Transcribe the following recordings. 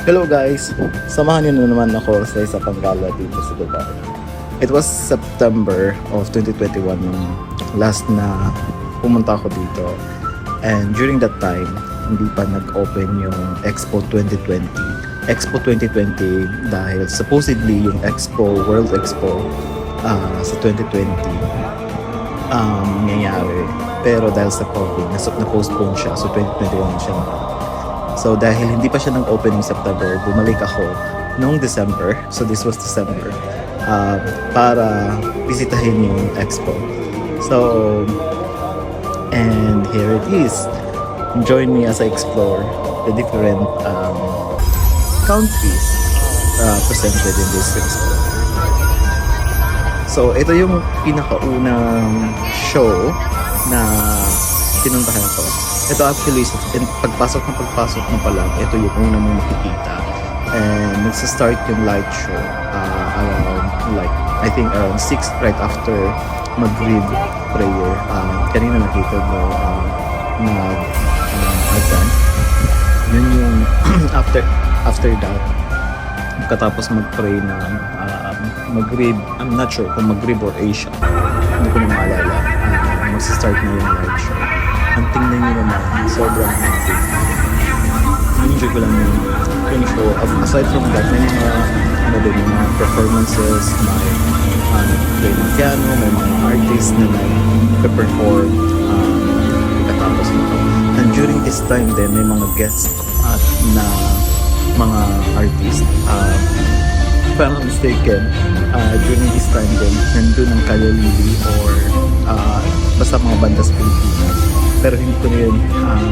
Hello guys! Samahan niyo na naman ako sa isa pang gala dito sa Dubai. It was September of 2021 nung last na pumunta ako dito. And during that time, hindi pa nag-open yung Expo 2020. Expo 2020 dahil supposedly yung Expo, World Expo sa 2020 nangyayari. Pero dahil sa COVID, na-postpone siya. So 2021 siya. So dahil hindi pa siya nang-open ng September, bumalik ako noong December. So this was December. Para bisitahin yung expo. So, and here it is. Join me as I explore the different countries presented in this expo. So ito yung pinakaunang show na pinuntahan ko. Ito actually, pagpasok mo pa lang, ito yung una mong makikita. And nagsa-start yung light show around, like, I think around 6 right after Maghrib prayer. Kanina nakita mo nag-advance. Yun yung after that, katapos mag-pray na Maghrib, I'm not sure kung Maghrib or Asia. Hindi ko na maalala. Magsa-start na yung light show. Ang tingnan nyo naman, sobrang happy. Enjoy ko lang yung show. Aside from that, may mga performances, may play ng piano, may mga artists na nag-perform katapos nito. And during this time din, may mga guests na mga artists. If I'm not mistaken, during this time din, nandun ang Kaya Lili or basta mga banda sa Pilipinas. Pero hindi ko na yun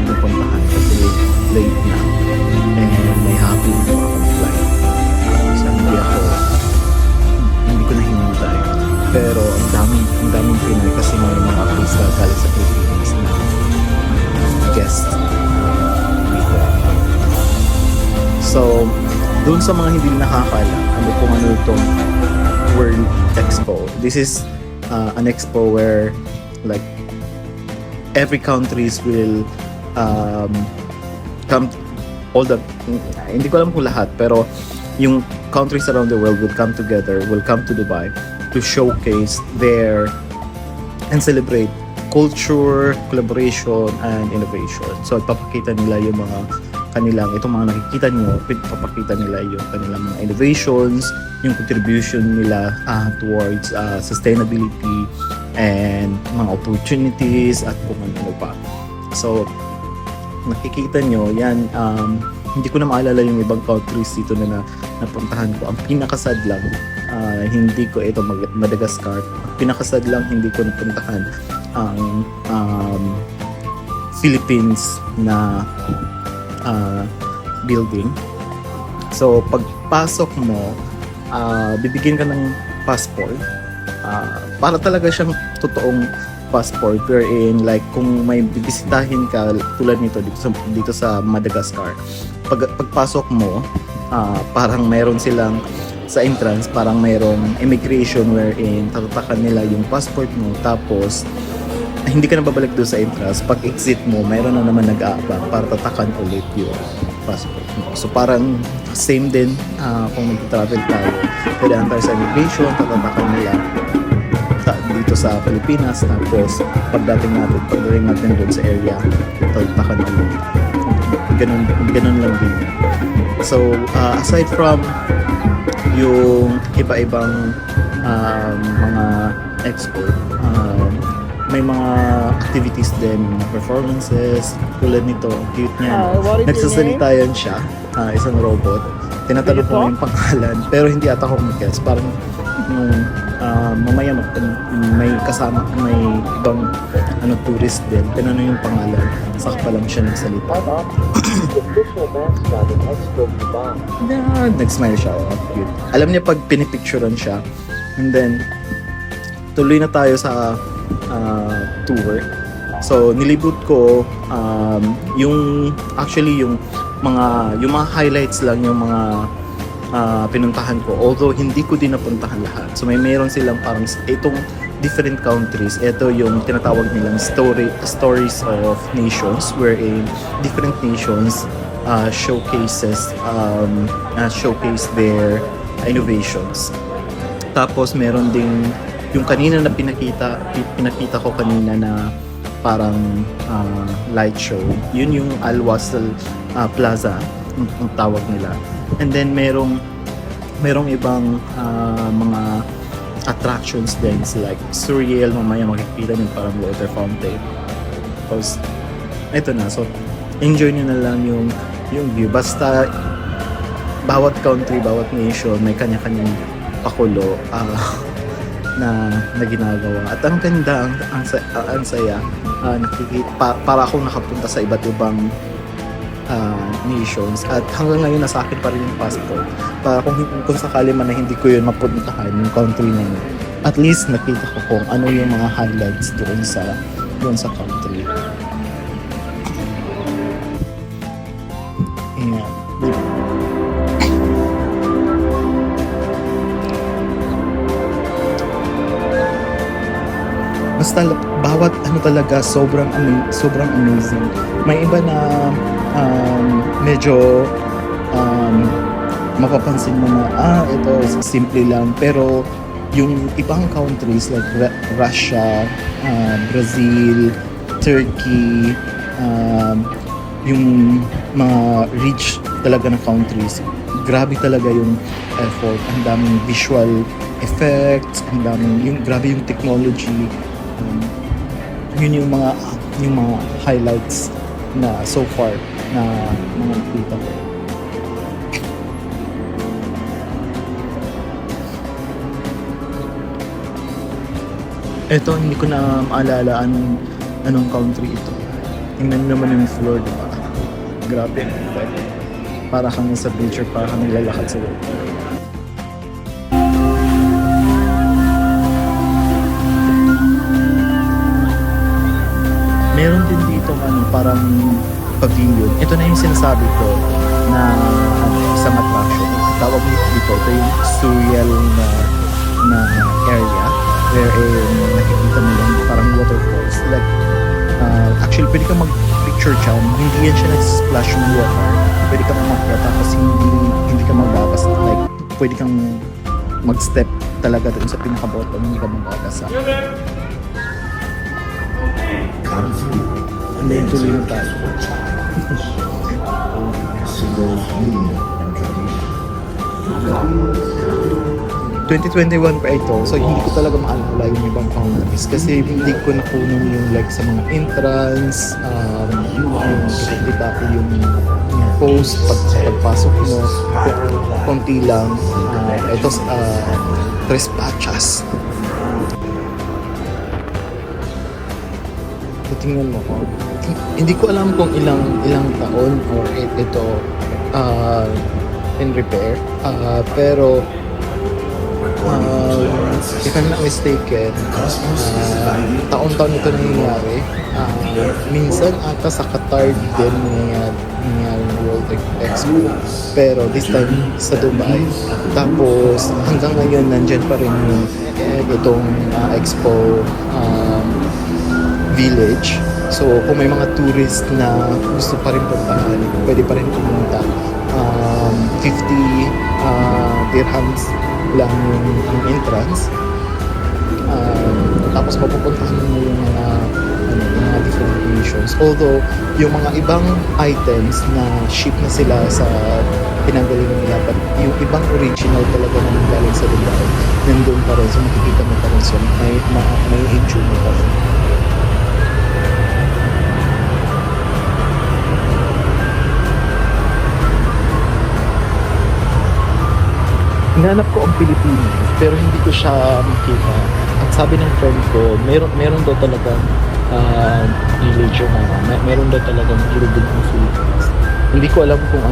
napuntahan kasi late na. And may happy na akong flight. So hindi ko na hinintay. Pero ang daming Pinoy kasi may mga artista galing sa Pilipinas na guest dito. So, doon sa mga hindi nakakaalam, kung ano itong World Expo. This is an expo where like every countries will come, all the, hindi ko alam kung lahat, pero yung countries around the world will come together, will come to Dubai to showcase their and celebrate culture, collaboration, and innovation. So, ipapakita nila yung mga itong mga nakikita nyo, ipapakita nila yung kanilang mga innovations, yung contribution nila towards sustainability, and mga opportunities, at kung ano pa. So, nakikita nyo, yan, hindi ko na maalala yung ibang countries dito na napuntahan ko. Ang pinakasad lang, hindi ko ito Madagascar. Pinakasad lang, hindi ko napuntahan ang Philippines na building. So, pagpasok mo, bibigyan ka ng passport. Para talaga siyang totoong passport wherein like kung may bibisitahin ka tulad nito dito sa Madagascar, pagpasok mo, parang mayroon silang sa entrance, parang mayroong immigration wherein tatatakan nila yung passport mo, tapos hindi ka na babalik doon sa entrance. Pag exit mo, mayroon na naman nag-aabang para tatakan ulit yung passport mo. So parang same din kung mag-travel tayo. Pwede tayo sa immigration, tatatakan nila dito sa Pilipinas, tapos pagdating natin doon sa area, tatakan ulit. Ganun lang din. So aside from yung iba-ibang mga export, may mga activities din, performances, tulad nito, cute niya. Nagsasalita yan siya, isang robot. Tinatanong ko yung pangalan, pero hindi ata ako mag-guess. Parang nung mamaya may kasama, may ibang tourist din, tinanong yung pangalan, saka pa lang siya nagsalita. Nag-smile siya, cute. Alam niya pag pinipicturean siya, and then tuloy na tayo sa tour. So nilibot ko yung mga highlights lang, yung mga pinuntahan ko, although hindi ko din napuntahan lahat. So mayroon silang parang itong different countries. Ito yung tinatawag nilang stories of nations, wherein different nations showcase their innovations. Tapos meron ding yung kanina na pinakita ko kanina na parang light show. Yun yung Al-Wasl Plaza ang tawag nila. And then merong ibang mga attractions din like surreal, mamaya makikita nyo parang water fountain. Tapos ito na, so enjoy nyo na lang yung view. Basta bawat country, bawat nation may kanya-kanyang pakulo na ginagawa. At ang ganda, ang saya, para akong nakapunta sa iba't ibang nations. At hanggang ngayon nasa akin pa rin yung passport. Para kung sakali man na hindi ko yun mapuntahan yung country na yun, at least nakita ko kung ano yung mga highlights doon sa country. Ayan. Basta bawat talaga sobrang amazing. May iba na medyo mapapansin mo na ito simple lang, pero yung ibang countries like Russia, Brazil, Turkey, yung mga rich talaga na countries, grabe talaga yung effort, ang daming visual effects, grabe yung technology. Yun yung mga highlights na so far na mga nakita ko. Ito, hindi ko na maalala anong country ito. Tingnan naman yung floor, diba? Grabe. Para kang sa beach or para kang nilalakad sa water. Meron din dito parang pavilion. Ito na yung sinasabi ko na isang attraction. Tawag dito, ito yung surreal na area wherein nakikita mo lang parang waterfalls. Like, actually, pwede kang mag-picture dyan. Hindi yan siya nag-splash ng water. Pwede kang mamakita kasi hindi ka magbabasa. Like, pwede kang mag-step talaga doon sa pinaka-bottom. Hindi ka magbabasa. And then tuloy na tayo. 2021 pa ito, so hindi ko talaga maalala yung ibang countries kasi hindi ko nakunan yung like sa mga entrance, yung post pagpasok mo, konti lang. Ito Tres Pachas. Tingnan mo ko. Hindi ko alam kung ilang taon or ito in repair, pero if I'm not mistaken, taon-taon ito nangyayari. Minsan ata sa Qatar din nangyayari ng World Expo, pero this time sa Dubai. Tapos hanggang ngayon nandyan pa rin yung itong Expo Village. So kung may mga tourist na gusto pa rin puntahan, pwede pa rin pumunta. 50 dirhams lang yung entrance. Tapos mapupuntahan mo yung mga different nations. Although yung mga ibang items na ship na sila sa pinanggalingan nila, but yung ibang original talaga na nanggaling sa Dubai, nandun pa rin. So makikita mo pa rin siya, may issue mo pa rin. Hinanap ko ang Pilipinas pero hindi ko siya makita. At sabi ng friend ko, meron daw talagang village na meron daw talagang irugod ng Philippines. Hindi ko alam kung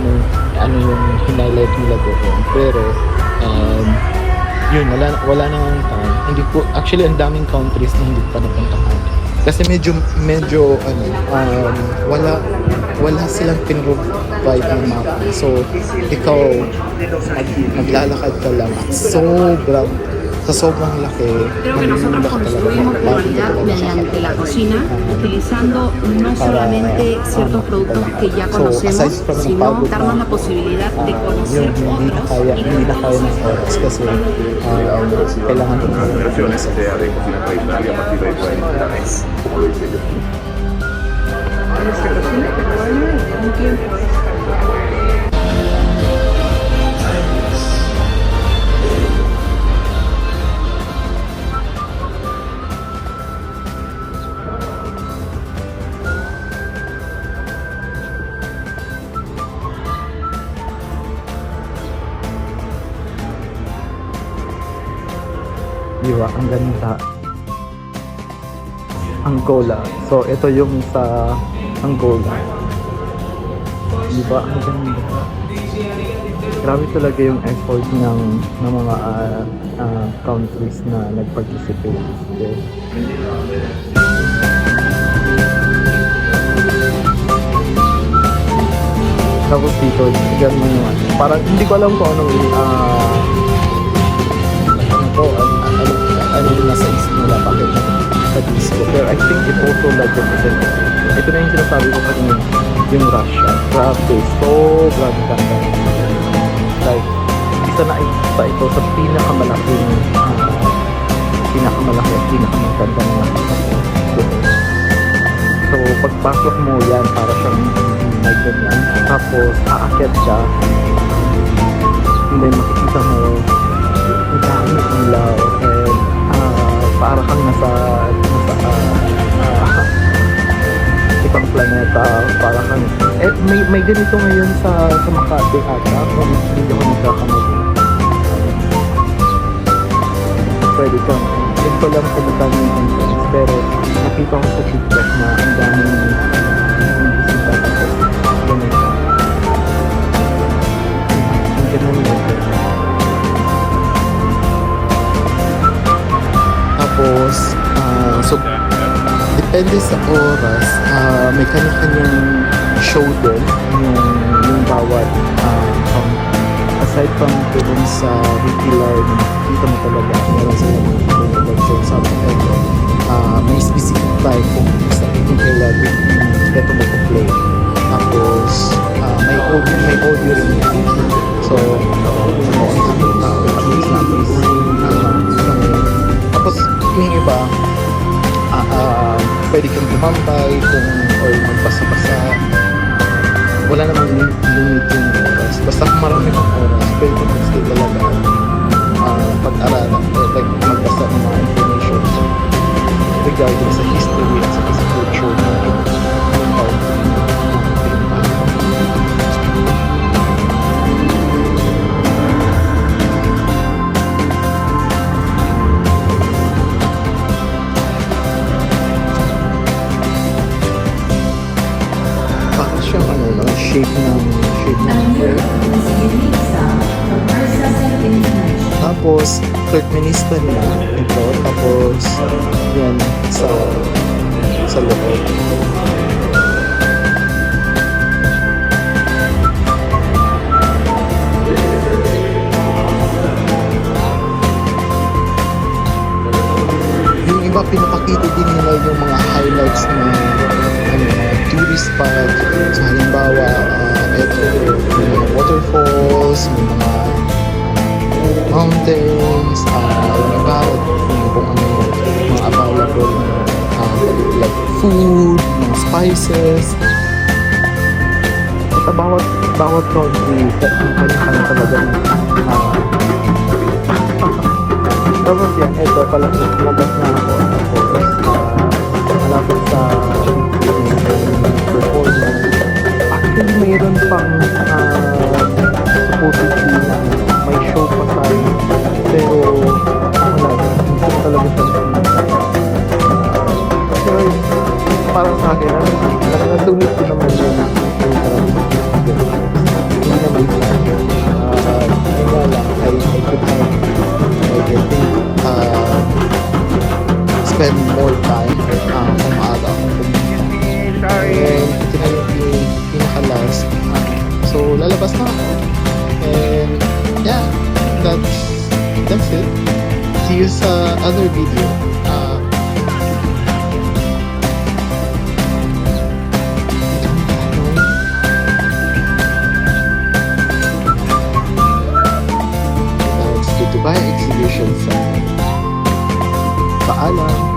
ano yung hinighlight nila doon, pero yun, wala nang hindi ko actually, ang daming countries na hindi pa napuntahan. Kasi medyo wala silang pin-provide ng mapa. So ikaw maglalakad ka lang at Sa sobrang laki, Creo que nosotros construimos comunidad mediante la cocina, utilizando no solamente ciertos productos que ya conocemos, sino darnos la posibilidad de conocer hindi na otros kaya, y hindi na kaya ng conocer. oras kasi kailangan mo na idea de cocina tradicional y a partir de ahí pueden entrar como lo hice yo. Nuestra cocina peruana en un tiempo es Di ba? Ang ganda. Angola. So, ito yung sa Angola. Di ba? Ang ganda. Grabe talaga yung effort ng mga countries na nag-participate. Okay. Tapos dito, tignan mo naman. Parang hindi ko alam kung anong ano yung nasa isip nila bakit sa disco. Pero I think it also like represents. Ito na yung sinasabi ko kanina, yung Russia. Grabe, so grabe ganda. Like, isa na ito sa pinakamalaking at pinakamaganda na nakita ko. So, pagpasok mo yan, para siyang may ganyan. Tapos, aakyat siya. And then, makikita mo ang daming ilaw and para kang nasa ibang planeta, para kang may ganito ngayon sa Makati ata kung hindi ako nagkakamali. Pwede kang ito lang pumunta ng entrance, pero nakita ko sa TikTok na ang daming bisita tapos ganito. Ang ganun nito. Tapos, so, depende sa oras, may kanya-kanyang show din yung bawat aside from doon sa regular na makikita mo talaga meron sila mga so sabi ito may specific time kung kailan ito mag-play. Tapos may audio rin yun. So tapos yung iba pwede kang tumambay or magbasa-basa. Wala namang limit yung oras. Basta kung marami kang oras, pwede kang mag-stay talaga pag-aralan or like magbasa ng mga information regarding sa history at sa culture ng part ng shape ng tapos Turkmenistan na ito, tapos yan sa loob. Yung iba pinapakita din nila yung mga highlights na tourist spot. So halimbawa, ito, may mga waterfalls, may mga mountains, yung iba, kung ano yung mga available like food, mga spices. At bawat country, ang kanya-kanya talaga tapos yan, ito pala, lumabas na ako. Tapos, malapit sa performance. Actually, mayroon pang supposedly na may show pa tayo. Pero, wala. Hindi ko talaga sa pero, para sa akin, nasulit ko naman yun. Hindi naman sa akin. Yun nga lang, I could have, spend more time kung maaga akong pumunta. And ito na yung pinaka-last. So, lalabas na ako. And yeah, that's it. See you sa other video. It's the Dubai Exhibition sa Paalam.